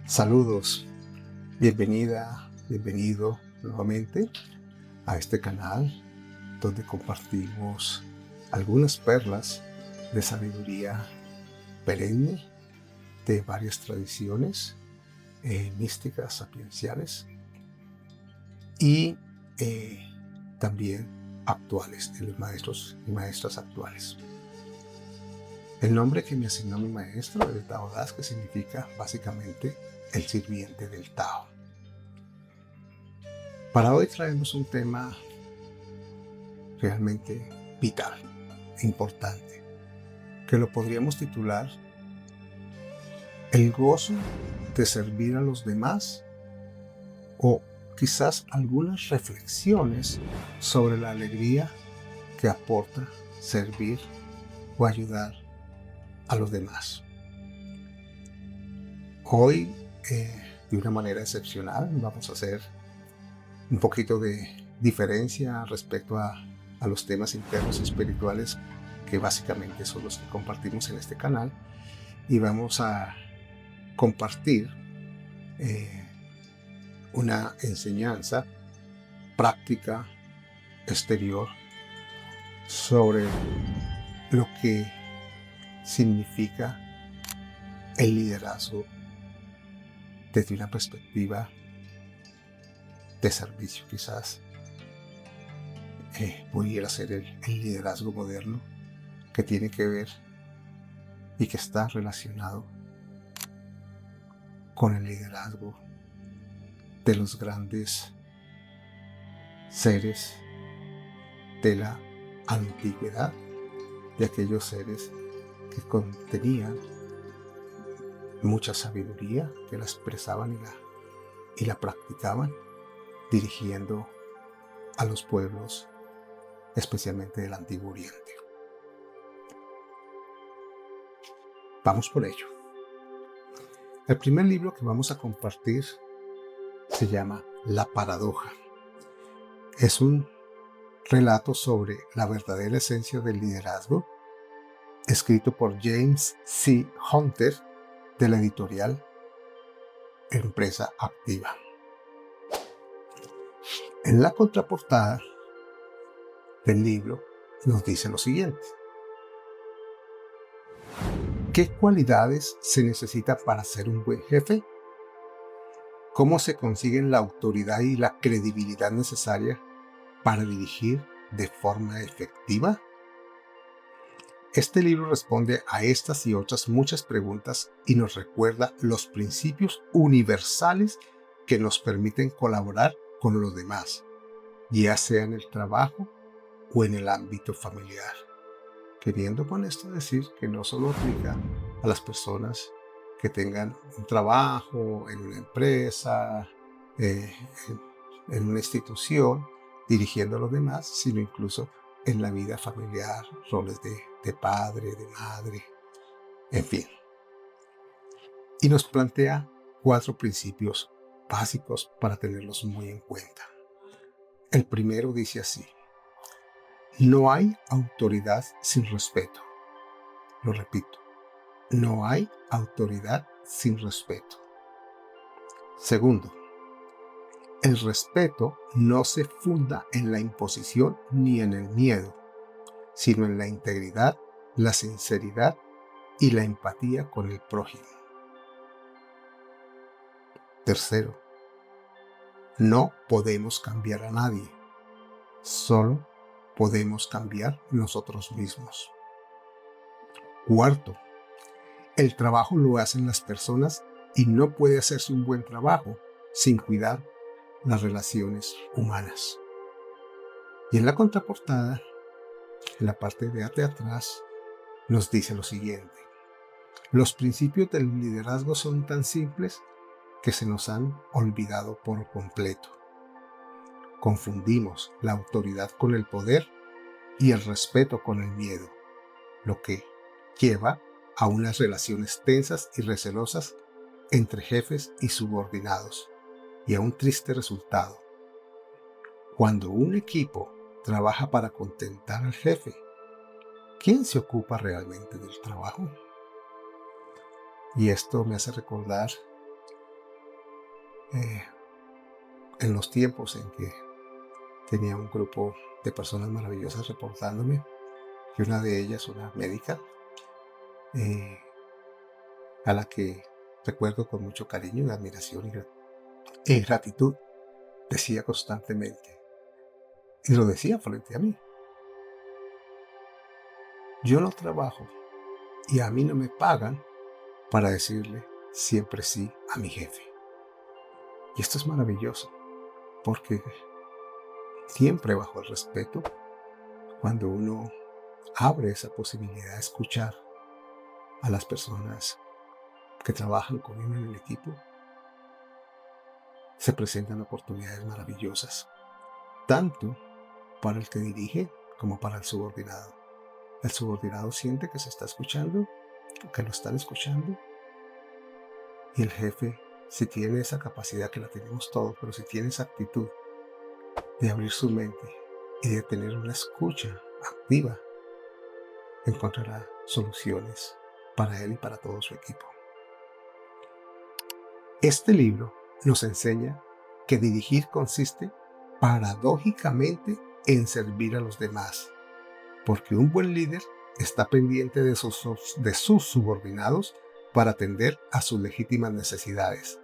Saludos, bienvenido nuevamente a este canal donde compartimos algunas perlas de sabiduría perenne de varias tradiciones místicas, sapienciales y también actuales, de los maestros y maestras actuales. El nombre que me asignó mi maestro es Tao Das, que significa básicamente el sirviente del Tao. Para hoy traemos un tema realmente vital, importante, que lo podríamos titular El gozo de servir a los demás, o quizás algunas reflexiones sobre la alegría que aporta servir o ayudar a los demás. Hoy, de una manera excepcional, vamos a hacer un poquito de diferencia respecto a los temas internos y espirituales que básicamente son los que compartimos en este canal, y vamos a compartir una enseñanza práctica exterior sobre lo que significa el liderazgo desde una perspectiva de servicio. Quizás pudiera ser el liderazgo moderno, que tiene que ver y que está relacionado con el liderazgo de los grandes seres de la antigüedad, de aquellos seres que contenían mucha sabiduría, que la expresaban y la practicaban, dirigiendo a los pueblos, especialmente del Antiguo Oriente. Vamos por ello. El primer libro que vamos a compartir se llama La Paradoja. Es un relato sobre la verdadera esencia del liderazgo, escrito por James C. Hunter, de la editorial Empresa Activa. En la contraportada del libro nos dice lo siguiente: ¿qué cualidades se necesita para ser un buen jefe? ¿Cómo se consiguen la autoridad y la credibilidad necesaria para dirigir de forma efectiva? Este libro responde a estas y otras muchas preguntas y nos recuerda los principios universales que nos permiten colaborar con los demás, ya sea en el trabajo o en el ámbito familiar. Queriendo con esto decir que no solo aplica a las personas que tengan un trabajo en una empresa, en una institución, dirigiendo a los demás, sino incluso en la vida familiar, roles de padre, de madre, en fin. Y nos plantea 4 principios básicos para tenerlos muy en cuenta. El primero dice así: no hay autoridad sin respeto. Lo repito, no hay autoridad sin respeto. Segundo, el respeto no se funda en la imposición ni en el miedo, sino en la integridad, la sinceridad y la empatía con el prójimo. Tercero, no podemos cambiar a nadie, solo podemos cambiar nosotros mismos. Cuarto, el trabajo lo hacen las personas y no puede hacerse un buen trabajo sin cuidar las relaciones humanas. Y en la contraportada, en la parte de atrás, nos dice lo siguiente: los principios del liderazgo son tan simples que se nos han olvidado por completo. Confundimos la autoridad con el poder y el respeto con el miedo, lo que lleva a unas relaciones tensas y recelosas entre jefes y subordinados, y a un triste resultado. Cuando un equipo trabaja para contentar al jefe, ¿quién se ocupa realmente del trabajo? Y esto me hace recordar eh, en los tiempos en que tenía un grupo de personas maravillosas reportándome, y una de ellas, una médica, eh, a la que recuerdo con mucho cariño y admiración y gratitud, decía constantemente, y lo decía frente a mí: yo no trabajo y a mí no me pagan para decirle siempre sí a mi jefe. Y esto es maravilloso, porque siempre bajo el respeto, cuando uno abre esa posibilidad de escuchar a las personas que trabajan con uno en el equipo, se presentan oportunidades maravillosas, tanto para el que dirige como para el subordinado. El subordinado siente que se está escuchando, que lo están escuchando, y el jefe, si tiene esa capacidad, que la tenemos todos, pero si tiene esa actitud de abrir su mente y de tener una escucha activa, encontrará soluciones para él y para todo su equipo. Este libro nos enseña que dirigir consiste paradójicamente en servir a los demás, porque un buen líder está pendiente de sus subordinados para atender a sus legítimas necesidades,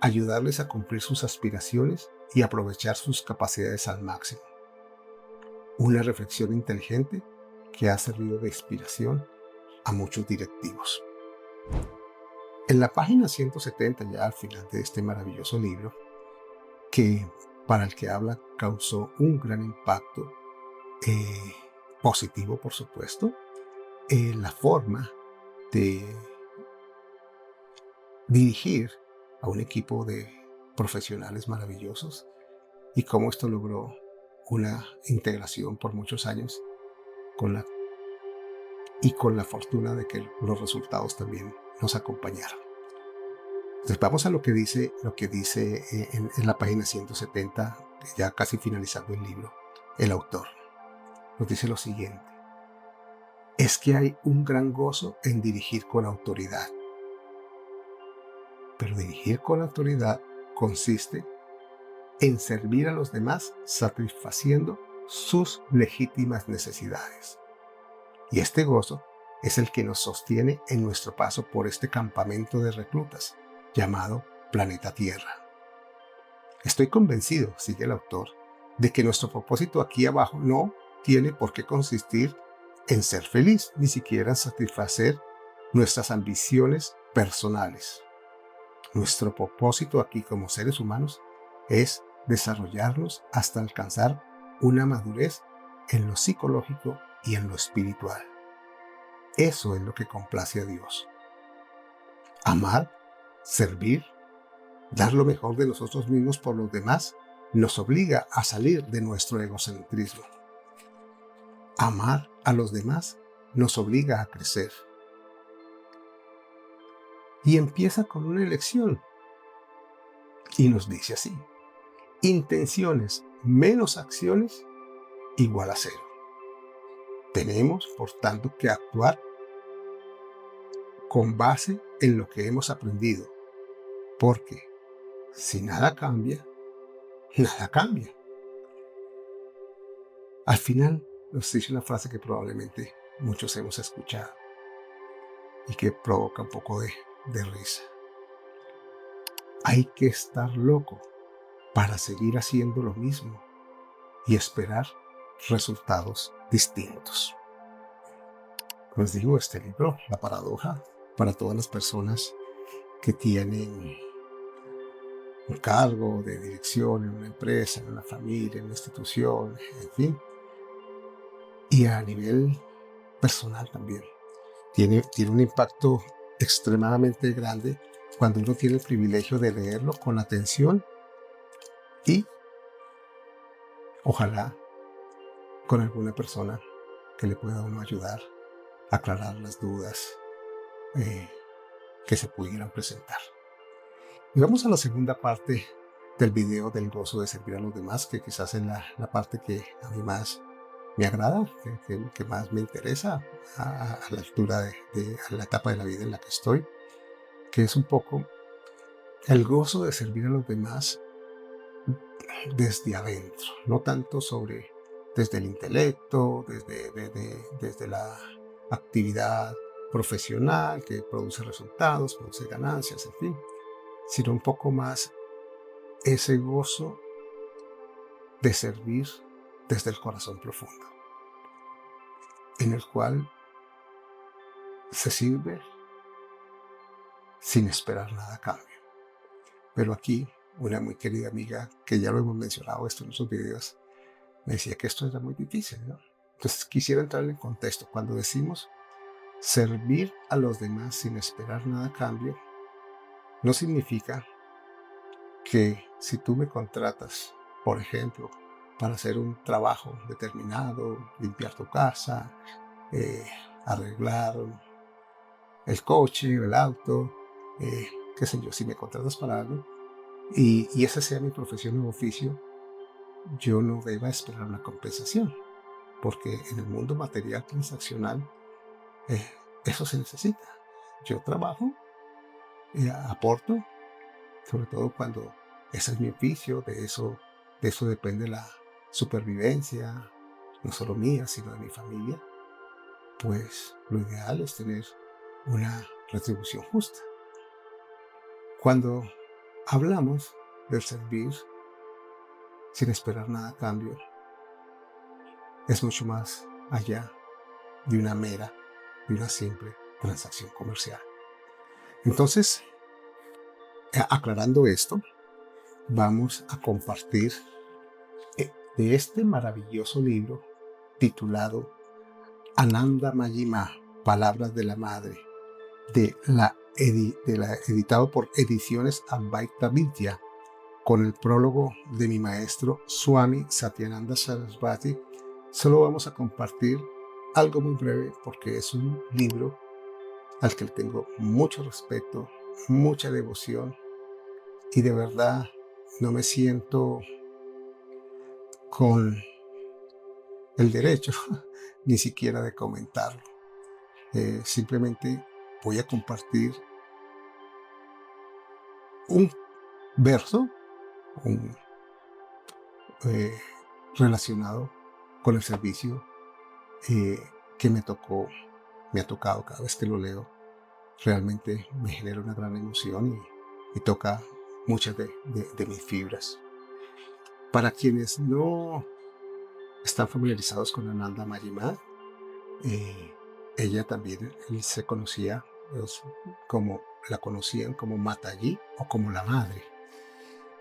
ayudarles a cumplir sus aspiraciones y aprovechar sus capacidades al máximo. Una reflexión inteligente que ha servido de inspiración a muchos directivos. En la página 170, ya al final de este maravilloso libro, que para el que habla causó un gran impacto positivo, por supuesto, la forma de dirigir a un equipo de profesionales maravillosos y cómo esto logró una integración por muchos años con la fortuna de que los resultados también nos acompañaron. Entonces vamos a lo que dice en la página 170, ya casi finalizando el libro, el autor. Nos dice lo siguiente: es que hay un gran gozo en dirigir con autoridad. Pero dirigir con autoridad consiste en servir a los demás satisfaciendo sus legítimas necesidades. Y este gozo es el que nos sostiene en nuestro paso por este campamento de reclutas llamado Planeta Tierra. Estoy convencido, sigue el autor, de que nuestro propósito aquí abajo no tiene por qué consistir en ser feliz, ni siquiera en satisfacer nuestras ambiciones personales. Nuestro propósito aquí como seres humanos es desarrollarnos hasta alcanzar una madurez en lo psicológico y en lo espiritual. Eso es lo que complace a Dios. Amar, servir, dar lo mejor de nosotros mismos por los demás nos obliga a salir de nuestro egocentrismo. Amar a los demás nos obliga a crecer. Y empieza con una elección. Y nos dice así: intenciones menos acciones igual a 0. Tenemos, por tanto, que actuar con base en lo que hemos aprendido, porque si nada cambia, nada cambia. Al final nos dice una frase que probablemente muchos hemos escuchado y que provoca un poco de risa. Hay que estar loco para seguir haciendo lo mismo y esperar resultados distintos. Como les digo, este libro, La Paradoja, para todas las personas que tienen un cargo de dirección en una empresa, en una familia, en una institución, en fin, y a nivel personal también. Tiene un impacto extremadamente grande cuando uno tiene el privilegio de leerlo con atención y ojalá con alguna persona que le pueda a uno ayudar a aclarar las dudas que se pudieran presentar. Y vamos a la segunda parte del video del gozo de servir a los demás, que quizás es la parte que a mí más me agrada, que más me interesa a la altura a la etapa de la vida en la que estoy, que es un poco el gozo de servir a los demás desde adentro, no tanto desde el intelecto, desde la actividad profesional que produce resultados, produce ganancias, en fin, sino un poco más ese gozo de servir desde el corazón profundo, en el cual se sirve sin esperar nada a cambio. Pero aquí, una muy querida amiga, que ya lo hemos mencionado esto en nuestros videos, me decía que esto era muy difícil, ¿no? Entonces quisiera entrar en contexto. Cuando decimos servir a los demás sin esperar nada a cambio, no significa que si tú me contratas, por ejemplo, para hacer un trabajo determinado, limpiar tu casa, eh, arreglar el coche, el auto, qué sé yo, si me contratas para algo, y esa sea mi profesión o oficio, yo no deba esperar una compensación, porque en el mundo material transaccional eh, eso se necesita. Yo trabajo, aporto, sobre todo cuando ese es mi oficio, de eso depende la supervivencia, no solo mía, sino de mi familia, pues lo ideal es tener una retribución justa. Cuando hablamos del servir sin esperar nada a cambio, es mucho más allá de una simple transacción comercial. Entonces, aclarando esto, vamos a compartir de este maravilloso libro titulado Ananda Mayima, Palabras de la Madre, editado por Ediciones Advaita Vidya, con el prólogo de mi maestro Swami Satyananda Sarasvati. Solo vamos a compartir algo muy breve porque es un libro al que le tengo mucho respeto, mucha devoción, y de verdad no me siento con el derecho ni siquiera de comentarlo. Simplemente voy a compartir un verso eh, relacionado con el servicio que me ha tocado cada vez que lo leo. Realmente me genera una gran emoción y toca muchas de mis fibras. Para quienes no están familiarizados con Ananda Mayima, ella también se conocía la conocían como Mataji o como la madre.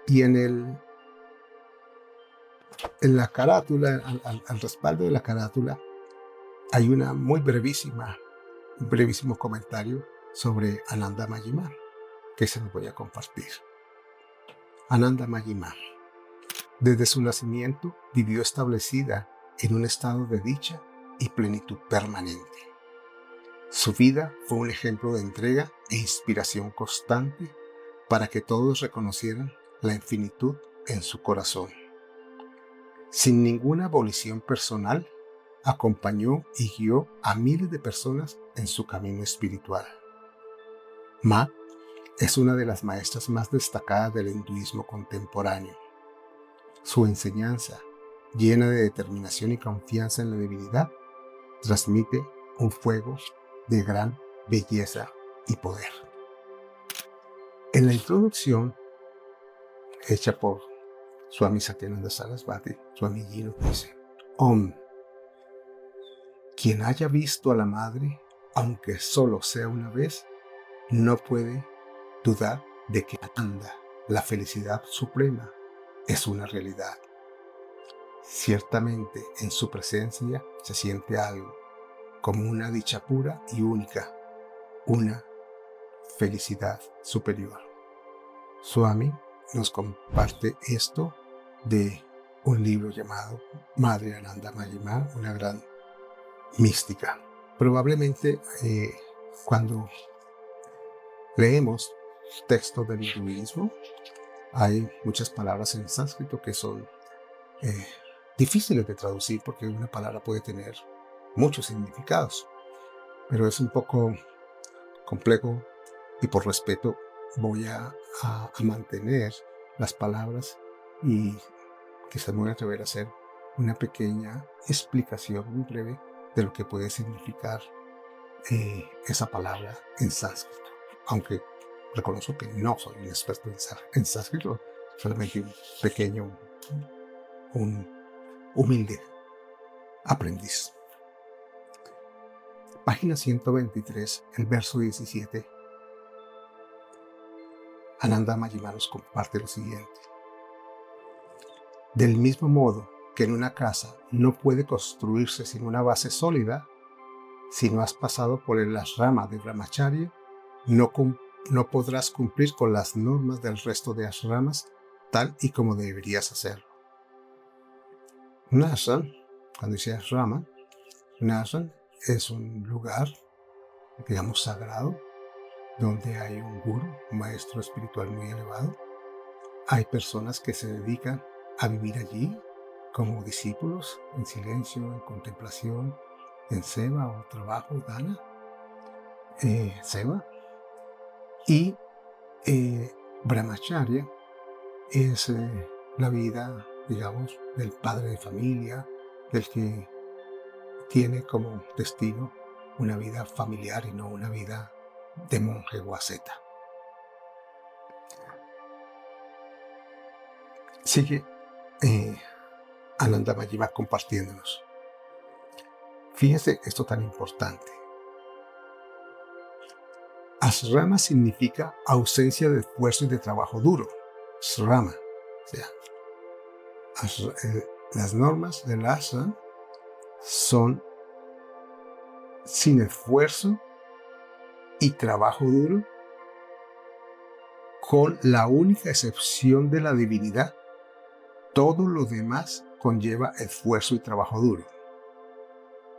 Y en la carátula, al respaldo de la carátula, hay un brevísimo comentario sobre Ananda Mayima que se los voy a compartir. Ananda Mayima, desde su nacimiento, vivió establecida en un estado de dicha y plenitud permanente. Su vida fue un ejemplo de entrega e inspiración constante para que todos reconocieran la infinitud en su corazón. Sin ninguna volición personal, acompañó y guió a miles de personas en su camino espiritual. Ma es una de las maestras más destacadas del hinduismo contemporáneo. Su enseñanza, llena de determinación y confianza en la divinidad, transmite un fuego de gran belleza y poder. En la introducción, hecha por Swami Satyananda Sarasvati, Swamiji nos dice: Om. Quien haya visto a la Madre, aunque solo sea una vez, no puede dudar de que Ananda, la felicidad suprema, es una realidad. Ciertamente en su presencia se siente algo, como una dicha pura y única, una felicidad superior. Swami nos comparte esto de un libro llamado Madre Ananda Mayima, una gran mística. Probablemente cuando leemos textos del hinduismo, hay muchas palabras en sánscrito que son difíciles de traducir porque una palabra puede tener muchos significados, pero es un poco complejo y por respeto voy a a mantener las palabras y quizás me voy a atrever a hacer una pequeña explicación muy breve de lo que puede significar esa palabra en sánscrito, aunque reconozco que no soy un experto en sánscrito, solamente un pequeño, un humilde aprendiz. Página 123, el verso 17. Ananda Mayima nos comparte lo siguiente. Del mismo modo que en una casa no puede construirse sin una base sólida, si no has pasado por el ashrama de Brahmacharya, no podrás cumplir con las normas del resto de ashramas tal y como deberías hacerlo. Un ashram, cuando dice ashrama, un ashram es un lugar, digamos, sagrado, donde hay un guru, un maestro espiritual muy elevado. Hay personas que se dedican a vivir allí como discípulos, en silencio, en contemplación, en seva o trabajo, dana, seva. Y Brahmacharya es la vida, digamos, del padre de familia, del que tiene como destino una vida familiar y no una vida de monje o asceta. Sigue Ananda Mayima compartiéndonos. Fíjense esto tan importante. Ashrama significa ausencia de esfuerzo y de trabajo duro. Ashrama, o sea, las normas del ashram son sin esfuerzo y trabajo duro, con la única excepción de la divinidad. Todo lo demás conlleva esfuerzo y trabajo duro.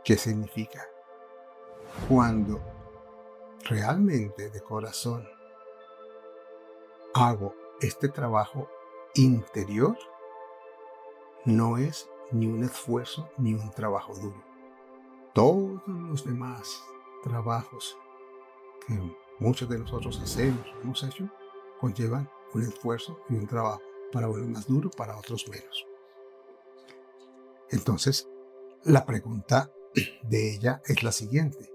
¿Qué significa? Cuando realmente de corazón hago este trabajo interior, no es ni un esfuerzo ni un trabajo duro. Todos los demás trabajos que muchos de nosotros hemos hecho, conllevan un esfuerzo y un trabajo, para unos más duro, para otros menos. Entonces, la pregunta de ella es la siguiente.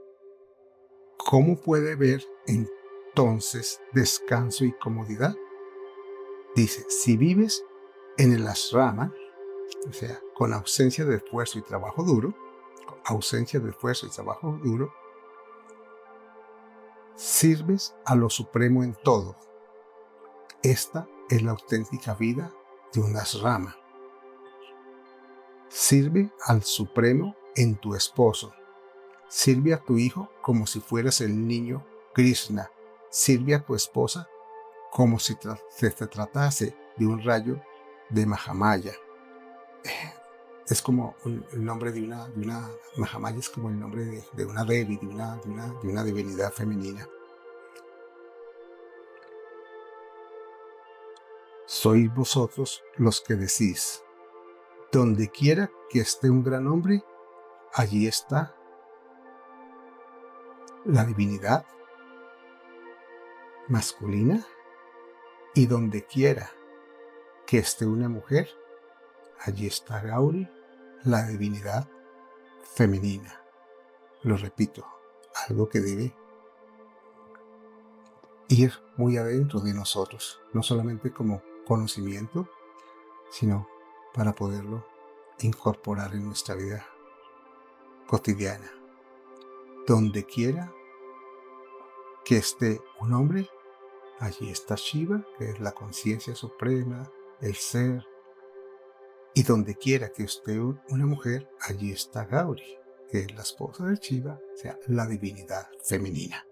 ¿Cómo puede ver entonces descanso y comodidad? Dice, si vives en el ashrama, o sea, con ausencia de esfuerzo y trabajo duro, sirves a lo supremo en todo. Esta es la auténtica vida de un ashrama. Sirve al Supremo en tu esposo. Sirve a tu hijo como si fueras el niño Krishna. Sirve a tu esposa como si se te tratase de un rayo de Mahamaya. Es como el nombre de una Mahamaya, es como el nombre de una Devi, de una divinidad femenina. Sois vosotros los que decís, donde quiera que esté un gran hombre, allí está la divinidad masculina, y donde quiera que esté una mujer, allí está Gauri, la divinidad femenina. Lo repito, algo que debe ir muy adentro de nosotros, no solamente como conocimiento, sino para poderlo incorporar en nuestra vida cotidiana. Donde quiera que esté un hombre, allí está Shiva, que es la conciencia suprema, el ser. Y donde quiera que esté una mujer, allí está Gauri, que es la esposa de Shiva, o sea, la divinidad femenina.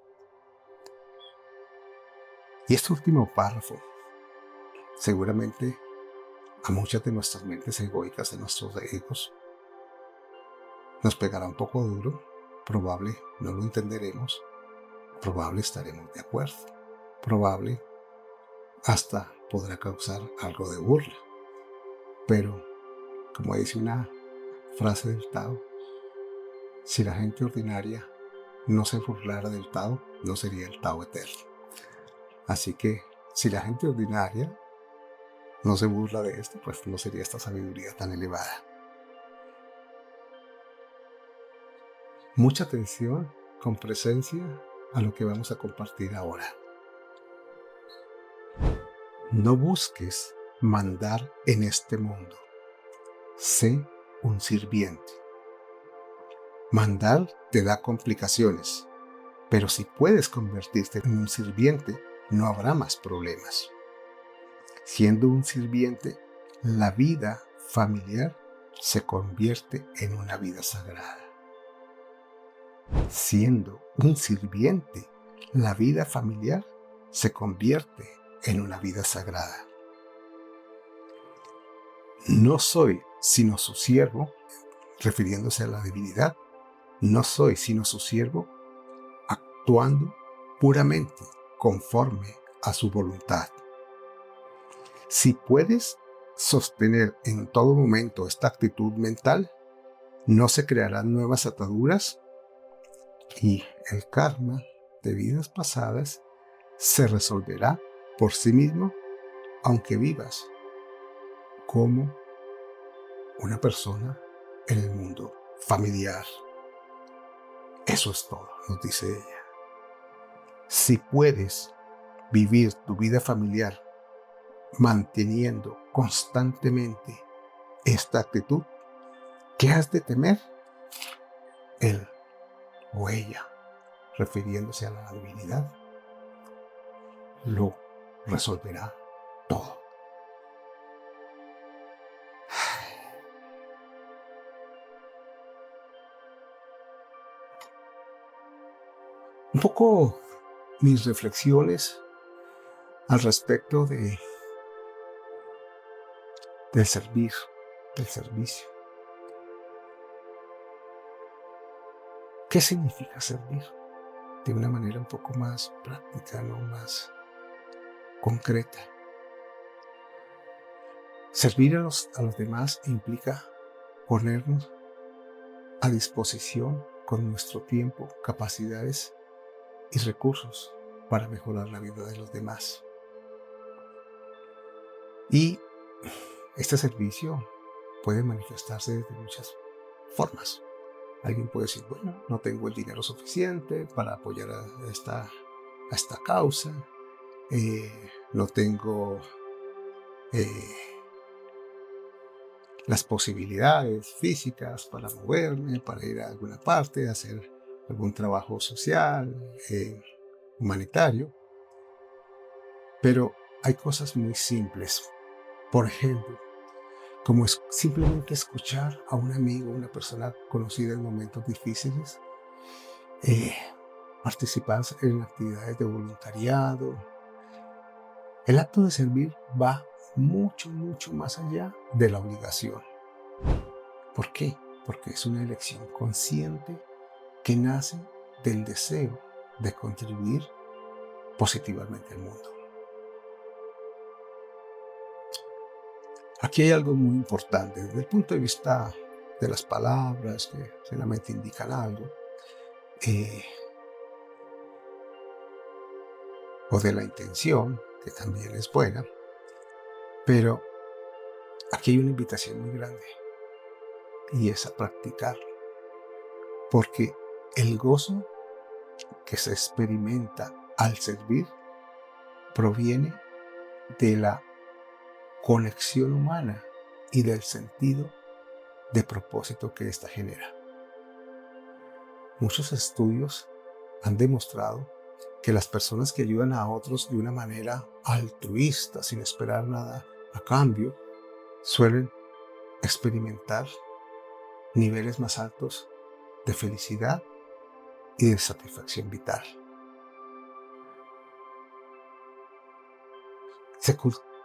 Y este último párrafo, seguramente a muchas de nuestras mentes egoicas, de nuestros egos, nos pegará un poco duro, probable no lo entenderemos, probable estaremos de acuerdo, probable hasta podrá causar algo de burla. Pero, como dice una frase del Tao, si la gente ordinaria no se burlara del Tao, no sería el Tao eterno. Así que Si la gente ordinaria no se burla de esto, pues no sería esta sabiduría tan elevada. Mucha atención con presencia a lo que vamos a compartir ahora. No busques mandar en este mundo. Sé un sirviente. Mandar te da complicaciones, pero si puedes convertirte en un sirviente, no habrá más problemas. Siendo un sirviente, la vida familiar se convierte en una vida sagrada. Siendo un sirviente, la vida familiar se convierte en una vida sagrada. No soy sino su siervo, refiriéndose a la divinidad, no soy sino su siervo, actuando puramente conforme a su voluntad. Si puedes sostener en todo momento esta actitud mental, no se crearán nuevas ataduras y el karma de vidas pasadas se resolverá por sí mismo, aunque vivas como una persona en el mundo familiar. Eso es todo, nos dice ella. Si puedes vivir tu vida familiar manteniendo constantemente esta actitud, ¿qué has de temer? Él o ella, refiriéndose a la divinidad, lo resolverá todo. Un poco mis reflexiones al respecto del servir, del servicio. ¿Qué significa servir? De una manera un poco más práctica, no más concreta. Servir a los demás implica ponernos a disposición con nuestro tiempo, capacidades y recursos para mejorar la vida de los demás. Y este servicio puede manifestarse de muchas formas. Alguien puede decir, bueno, no tengo el dinero suficiente para apoyar a esta causa, no tengo las posibilidades físicas para moverme, para ir a alguna parte, hacer algún trabajo social, humanitario. Pero hay cosas muy simples. Por ejemplo, como es simplemente escuchar a un amigo, una persona conocida en momentos difíciles, participar en actividades de voluntariado. El acto de servir va mucho, mucho más allá de la obligación. ¿Por qué? Porque es una elección consciente que nace del deseo de contribuir positivamente al mundo. Aquí hay algo muy importante desde el punto de vista de las palabras que solamente indican algo, o de la intención, que también es buena, pero aquí hay una invitación muy grande y es a practicarlo, porque el gozo que se experimenta al servir proviene de la conexión humana y del sentido de propósito que ésta genera. Muchos estudios han demostrado que las personas que ayudan a otros de una manera altruista, sin esperar nada a cambio, suelen experimentar niveles más altos de felicidad y de satisfacción vital.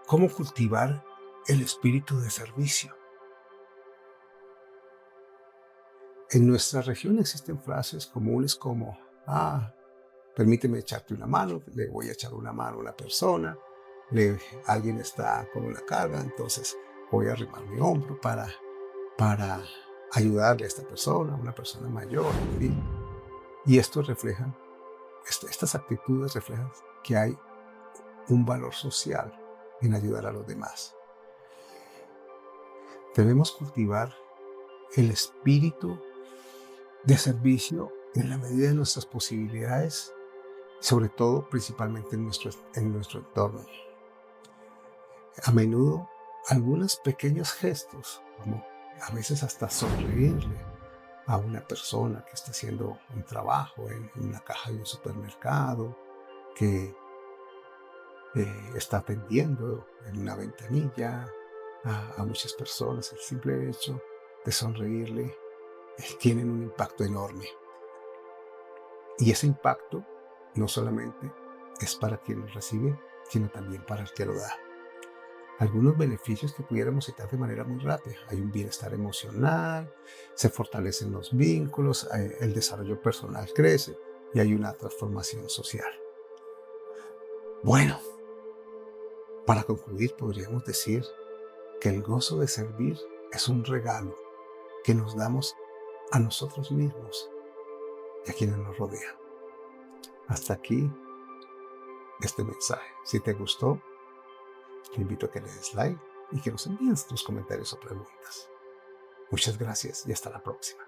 ¿Cómo cultivar el espíritu de servicio? En nuestra región existen frases comunes como, permíteme echarte una mano, le voy a echar una mano a una persona, alguien está con una carga, entonces voy a arrimar mi hombro para ayudarle a esta persona, a una persona mayor, en fin. Y esto refleja, estas actitudes reflejan que hay un valor social en ayudar a los demás. Debemos cultivar el espíritu de servicio en la medida de nuestras posibilidades, sobre todo principalmente en nuestro entorno. A menudo, algunos pequeños gestos, como a veces hasta sonreírle a una persona que está haciendo un trabajo en una caja de un supermercado, que está atendiendo en una ventanilla a muchas personas, el simple hecho de sonreírle tienen un impacto enorme. Y ese impacto no solamente es para quien lo recibe, sino también para el que lo da. Algunos beneficios que pudiéramos citar de manera muy rápida. Hay un bienestar emocional, se fortalecen los vínculos, el desarrollo personal crece y hay una transformación social. Bueno, para concluir podríamos decir que el gozo de servir es un regalo que nos damos a nosotros mismos y a quienes nos rodean. Hasta aquí este mensaje. Si te gustó, te invito a que le des like y que nos envíes tus comentarios o preguntas. Muchas gracias y hasta la próxima.